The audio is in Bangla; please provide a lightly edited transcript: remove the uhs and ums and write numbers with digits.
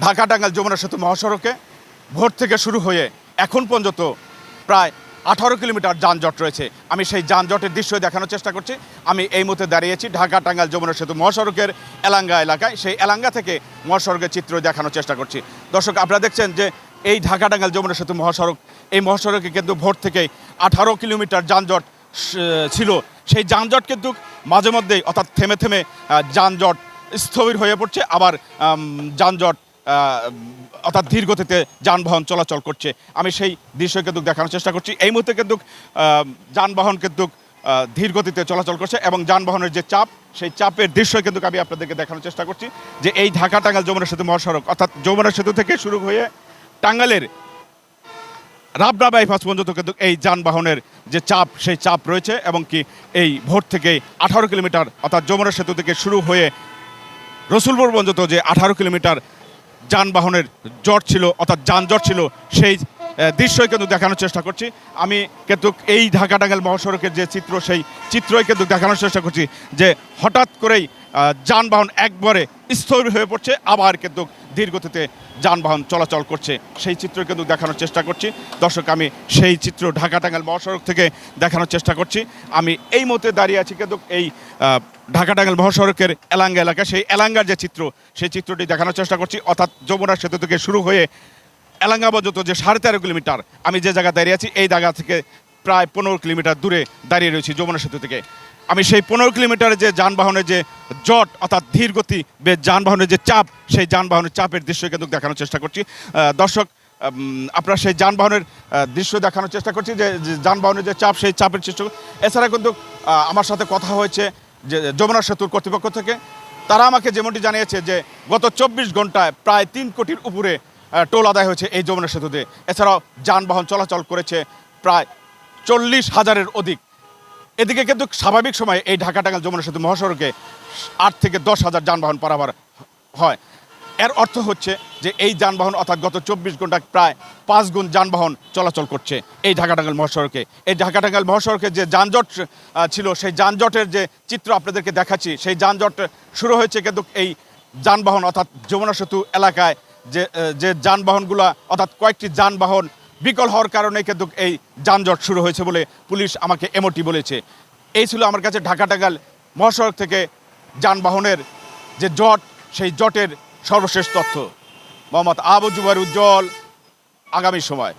ঢাকা টাঙ্গাইল যমুনা সেতু মহাসড়কে ভোর থেকে শুরু হয়ে এখন পর্যন্ত প্রায় 18 কিলোমিটার যানজট রয়েছে। আমি সেই যানজটের দৃশ্য দেখানোর চেষ্টা করছি। আমি এই মুহূর্তে দাঁড়িয়েছি ঢাকা টাঙ্গাইল যমুনা সেতু মহাসড়কের এলাঙ্গা এলাকায়। সেই এলাঙ্গা থেকে মহাসড়কের চিত্র দেখানোর চেষ্টা করছি। দর্শক, আপনারা দেখছেন যে এই ঢাকা টাঙ্গাইল যমুনা সেতু মহাসড়ক, এই মহাসড়কে কিন্তু ভোর থেকে 18 কিলোমিটার যানজট ছিল। সেই যানজট কিন্তু মাঝে মধ্যেই অর্থাৎ থেমে থেমে যানজট স্থবির হয়ে পড়ছে, আবার যানজট অর্থাৎ ধীর গতিতে যানবাহন চলাচল করছে। আমি সেই দৃশ্য কিন্তু দেখানোর চেষ্টা করছি। এই মুহূর্তে কিন্তু যানবাহন কিন্তু ধীর গতিতে চলাচল করছে এবং যানবাহনের যে চাপ, সেই চাপের দৃশ্য কিন্তু আমি আপনাদেরকে দেখানোর চেষ্টা করছি যে এই ঢাকা টাঙ্গাইল যমুনা সেতু মহাসড়ক অর্থাৎ যমুনা সেতু থেকে শুরু হয়ে টাঙ্গাইলের রাবনা বাইপাস পর্যন্ত কিন্তু এই যানবাহনের যে চাপ, সেই চাপ রয়েছে এবং কি এই ভোর থেকে 18 কিলোমিটার অর্থাৎ যমুনা সেতু থেকে শুরু হয়ে রসুলপুর পর্যন্ত যে 18 কিলোমিটার যানবাহনের জট ছিল অর্থাৎ যানজট ছিল, সেই দৃশ্যই কিন্তু দেখানোর চেষ্টা করছি। আমি কিন্তু এই ঢাকা টাঙ্গাইল মহাসড়কের যে চিত্র, সেই চিত্রই কিন্তু দেখানোর চেষ্টা করছি যে হঠাৎ করেই যানবাহন একবারে স্থবির হয়ে পড়ছে, আবার কিন্তু ধীর গতিতে যানবাহন চলাচল করছে। সেই চিত্র কিন্তু দেখানোর চেষ্টা করছি। দর্শক, আমি সেই চিত্র ঢাকা টাঙ্গাইল মহাসড়ক থেকে দেখানোর চেষ্টা করছি। আমি এই মুহূর্তে দাঁড়িয়ে আছি কিন্তু এই ঢাকা টাঙ্গাইল মহাসড়কের এলাঙ্গা এলাকা, সেই এলাঙ্গার যে চিত্র, সেই চিত্রটি দেখানোর চেষ্টা করছি। অর্থাৎ যমুনা সেতু থেকে শুরু হয়ে এলাঙ্গা পর্যন্ত যে 13.5 কিলোমিটার, আমি যে জায়গায় দাঁড়িয়ে আছি এই জায়গা থেকে প্রায় 15 কিলোমিটার দূরে দাঁড়িয়ে রয়েছি যমুনা সেতু থেকে। আমি সেই 15 কিলোমিটারের যে যানবাহনের যে জট অর্থাৎ ধীর গতি যানবাহনের যে চাপ, সেই যানবাহনের চাপের দৃশ্য কিন্তু দেখানোর চেষ্টা করছি। দর্শক, আপনারা সেই যানবাহনের দৃশ্য দেখানোর চেষ্টা করছি যে যানবাহনের যে চাপ, সেই চাপের দৃশ্য। এছাড়া কিন্তু আমার সাথে কথা হয়েছে যে যমুনা সেতুর কর্তৃপক্ষ থেকে। তারা আমাকে যেমনটি জানিয়েছে যে গত 24 ঘন্টায় প্রায় 3 কোটির উপরে টোল আদায় হয়েছে এই যমুনা সেতুতে। এছাড়াও যানবাহন চলাচল করেছে প্রায় 40,000-এর অধিক। এদিকে কিন্তু স্বাভাবিক সময়ে এই ঢাকা টাঙ্গাইল যমুনা সেতু মহাসড়কে 8 থেকে 10,000 যানবাহন পারাপার হয়। এর অর্থ হচ্ছে যে এই যানবাহন অর্থাৎ গত 24 ঘন্টায় প্রায় 5 গুণ যানবাহন চলাচল করছে এই ঢাকা টাঙ্গাইল মহাসড়কে। এই ঢাকা টাঙ্গাইল মহাসড়কে যে যানজট ছিল, সেই যানজটের যে চিত্র আপনাদেরকে দেখাচ্ছি, সেই যানজট শুরু হয়েছে কিন্তু এই যানবাহন অর্থাৎ যমুনা সেতু এলাকায় যে যানবাহনগুলো অর্থাৎ কয়েকটি যানবাহন বিকল হওয়ার কারণে কিন্তু এই যানজট শুরু হয়েছে বলে পুলিশ আমাকে এমওটি বলেছে। এই ছিল আমার কাছে ঢাকা টাঙ্গাইল মহাসড়ক থেকে যানবাহনের যে জট, সেই জটের সর্বশেষ তথ্য। মোহাম্মদ আবু জুবাইর উজ্জ্বল, আগামী সময়।